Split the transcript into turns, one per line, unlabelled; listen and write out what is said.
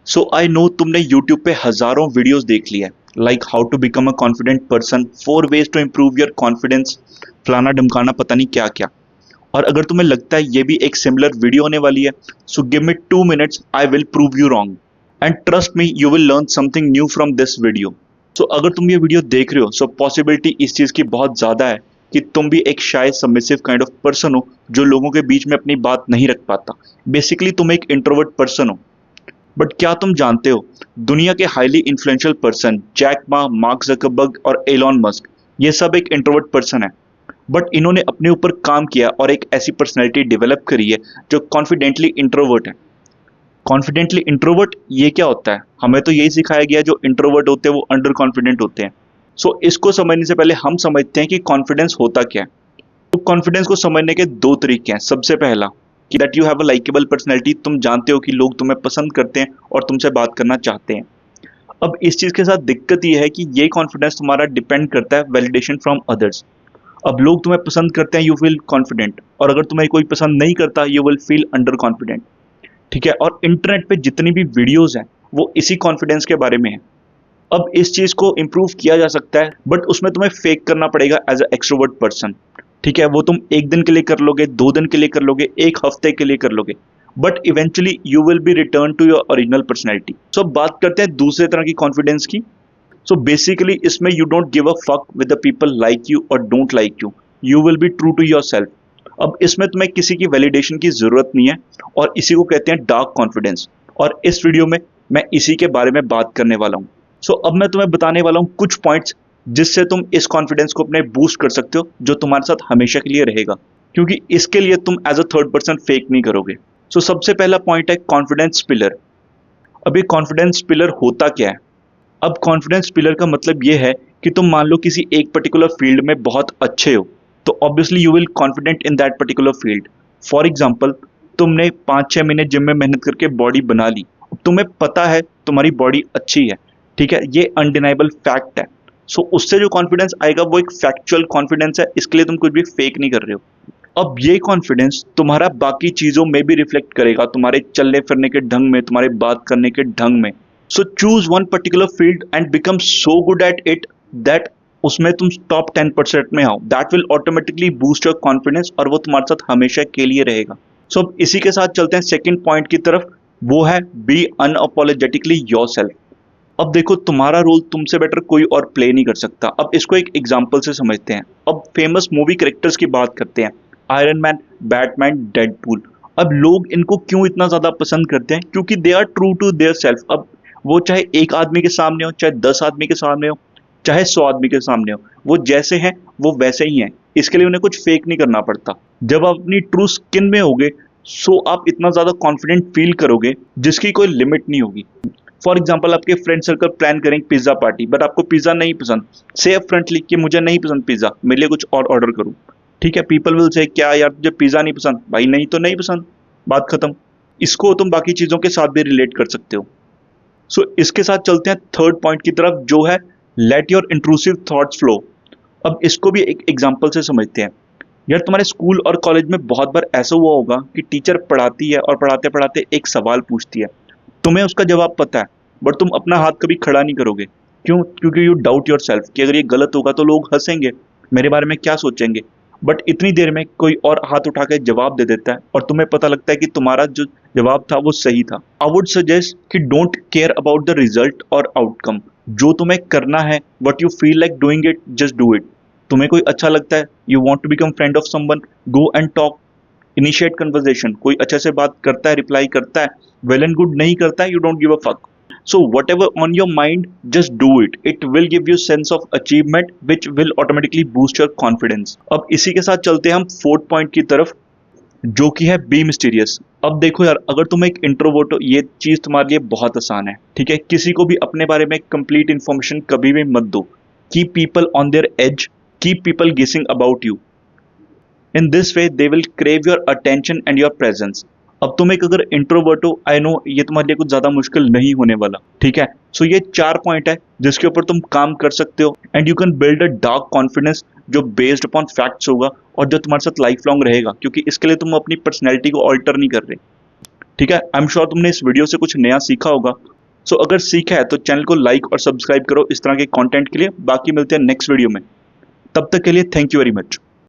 So I know तुमने YouTube पे हजारों वीडियोस देख लिया है, like how to become a confident person, 4 ways to improve your confidence, फलाना ढमकाना पता नहीं क्या क्या। और अगर तुम्हें लगता है ये भी एक सिमिलर वीडियो होने वाली है, so give me 2 minutes, I will prove you wrong and trust me you will learn something new from this video. So अगर तुम ये वीडियो देख रहे हो, सो पॉसिबिलिटी इस चीज की बहुत ज्यादा है कि तुम भी एक शाय सबमिसिव काइंड ऑफ पर्सन हो जो लोगों के बीच में अपनी बात नहीं रख पाता। बेसिकली तुम एक इंट्रोवर्ट पर्सन हो। बट क्या तुम जानते हो, दुनिया के highly influential person Jack Ma, Mark Zuckerberg और एलॉन मस्क, ये सब एक इंट्रोवर्ट पर्सन है। बट इन्होंने अपने ऊपर काम किया और एक ऐसी पर्सनैलिटी डेवलप करी है जो कॉन्फिडेंटली इंट्रोवर्ट है। कॉन्फिडेंटली इंट्रोवर्ट ये क्या होता है? हमें तो यही सिखाया गया जो इंट्रोवर्ट होते हैं वो अंडर कॉन्फिडेंट होते हैं। सो इसको समझने से पहले हम समझते हैं कि कॉन्फिडेंस होता क्या है। तो कॉन्फिडेंस को समझने के 2 तरीके हैं। सबसे पहला कि that you have a likeable personality, तुम जानते हो कि लोग तुम्हें पसंद करते हैं और तुमसे बात करना चाहते हैं। अब इस चीज के साथ दिक्कत ये है कि ये कॉन्फिडेंस तुम्हारा डिपेंड करता है वैलिडेशन फ्रॉम अदर्स। अब लोग तुम्हें पसंद करते हैं, यू फील कॉन्फिडेंट, और अगर तुम्हें कोई पसंद नहीं करता, you will feel under confident. ठीक है, और इंटरनेट पे जितनी भी वीडियोस हैं वो इसी कॉन्फिडेंस के बारे में है। अब इस चीज को इम्प्रूव किया जा सकता है, बट उसमें तुम्हें फेक करना पड़ेगा एज अ एक्सट्रोवर्ट पर्सन। ठीक है, वो तुम एक दिन के लिए कर लोगे, 2 दिन के लिए कर लोगे, एक हफ्ते के लिए कर लोगे, but eventually you will be return to your original personality. So अब बात करते हैं दूसरे तरह की कॉन्फिडेंस की। सो बेसिकली इसमें you don't give a fuck with the people like you और don't like you, you will be true to yourself. अब इसमें तुम्हें किसी की वैलिडेशन की जरूरत नहीं है, और इसी को कहते हैं डार्क कॉन्फिडेंस। और इस वीडियो में मैं इसी के बारे में बात करने वाला हूँ। सो अब मैं तुम्हें बताने वाला हूँ कुछ पॉइंट्स जिससे तुम इस कॉन्फिडेंस को अपने बूस्ट कर सकते हो, जो तुम्हारे साथ हमेशा के लिए रहेगा, क्योंकि इसके लिए तुम as a third person fake नहीं करोगे। सो सबसे पहला पॉइंट है कॉन्फिडेंस पिलर। अब ये कॉन्फिडेंस पिलर होता क्या है? अब कॉन्फिडेंस पिलर का मतलब ये है कि तुम मान लो किसी एक पर्टिकुलर फील्ड में बहुत अच्छे हो, तो obviously you will confident in that particular field. For example, तुमने 5-6 महीने जिम में मेहनत करके बॉडी बना ली, तुम्हें पता है तुम्हारी बॉडी अच्छी है, ठीक है, ये अनडिनाइबल फैक्ट है। सो उससे जो कॉन्फिडेंस आएगा वो एक फैक्चुअल कॉन्फिडेंस है, इसके लिए तुम कुछ भी फेक नहीं कर रहे हो। अब ये कॉन्फिडेंस तुम्हारा बाकी चीजों में भी रिफ्लेक्ट करेगा, तुम्हारे चलने फिरने के ढंग में, तुम्हारे बात करने के ढंग में। So choose one particular field and become so good at it that उसमें तुम टॉप 10% में आओ। That will automatically boost your confidence, और वो तुम्हारे साथ हमेशा के लिए रहेगा। सो अब इसी के साथ चलते हैं सेकंड पॉइंट की तरफ, वो है बी अनअपोलोजेटिकली योरसेल्फ। अब देखो, तुम्हारा रोल तुमसे बेटर कोई और प्ले नहीं कर सकता। अब इसको एक एग्जांपल से समझते हैं। अब फेमस मूवी कैरेक्टर्स की बात करते हैं, आयरन मैन, बैटमैन, डेडपूल। अब लोग इनको क्यों इतना ज्यादा पसंद करते हैं? क्योंकि they are true to their self. अब वो चाहे एक आदमी के सामने हो, चाहे 10 आदमी के सामने हो, चाहे 100 आदमी के सामने हो, वो जैसे हैं वो वैसे ही हैं। इसके लिए उन्हें कुछ फेक नहीं करना पड़ता। जब आप अपनी ट्रू स्किन में होगे, सो आप इतना ज्यादा कॉन्फिडेंट फील करोगे जिसकी कोई लिमिट नहीं होगी। फॉर एग्जाम्पल, आपके फ्रेंड सर्कल प्लान करेंगे पिज्जा पार्टी, बट आपको पिज्जा नहीं पसंद, से अपफ्रंटली कि मुझे नहीं पसंद पिज्जा, मेरे लिए कुछ और ऑर्डर करूं। ठीक है, पीपल विल से क्या यार तुझे पिज्जा नहीं पसंद, भाई नहीं तो नहीं पसंद, बात खत्म। इसको तुम बाकी चीजों के साथ भी रिलेट कर सकते हो। सो इसके साथ चलते हैं थर्ड पॉइंट की तरफ, जो है let your intrusive thoughts flow. अब इसको भी एक एग्जाम्पल से समझते हैं। यार तुम्हारे स्कूल और कॉलेज में बहुत बार ऐसा हुआ होगा कि टीचर पढ़ाती है और पढ़ाते पढ़ाते एक सवाल पूछती है, तुम्हें उसका जवाब पता है, बट तुम अपना हाथ कभी खड़ा नहीं करोगे। क्यों? क्योंकि यू डाउट योर सेल्फ कि अगर ये गलत होगा तो लोग हंसेंगे, मेरे बारे में क्या सोचेंगे। बट इतनी देर में कोई और हाथ उठा के जवाब दे देता है और तुम्हें पता लगता है कि तुम्हारा जो जवाब था वो सही था। आई वुड सजेस्ट कि don't care about the result और आउटकम। जो तुम्हें करना है, what you feel like doing it, just do it. तुम्हें कोई अच्छा लगता है, you want to become friend of someone, go and talk, initiate conversation. कोई अच्छे से बात करता है, रिप्लाई करता है, वेल एंड गुड। नहीं करता है, you don't give a fuck. So whatever on your mind, just do it. It will give you sense of achievement, which will automatically boost your confidence. अब इसी के साथ चलते हैं हम फोर्थ पॉइंट की तरफ, जो कि है बी मिस्टीरियस। अब देखो यार, अगर तुम एक इंट्रोवर्ट हो, ये चीज तुम्हारे लिए बहुत आसान है। ठीक है, किसी को भी अपने बारे में कंप्लीट इन्फॉर्मेशन कभी भी मत दो। Keep people on their edge, keep people guessing about you. In this way they will crave your attention and your presence. अब तुम एक अगर इंट्रोवर्ट हो, आई नो ये तुम्हारे लिए कुछ ज्यादा मुश्किल नहीं होने वाला। ठीक है, सो ये 4 पॉइंट है जिसके ऊपर तुम काम कर सकते हो, and you can build a dark confidence जो बेस्ड अपॉन फैक्ट्स होगा और जो तुम्हारे साथ लाइफ लॉन्ग रहेगा, क्योंकि इसके लिए तुम अपनी पर्सनैलिटी को ऑल्टर नहीं कर रहे। ठीक है, आई एम श्योर तुमने इस वीडियो से कुछ नया सीखा होगा, सो अगर सीखा है तो चैनल को लाइक और सब्सक्राइब करो इस तरह के कंटेंट के लिए। बाकी मिलते हैं नेक्स्ट वीडियो में, तब तक के लिए थैंक यू वेरी मच।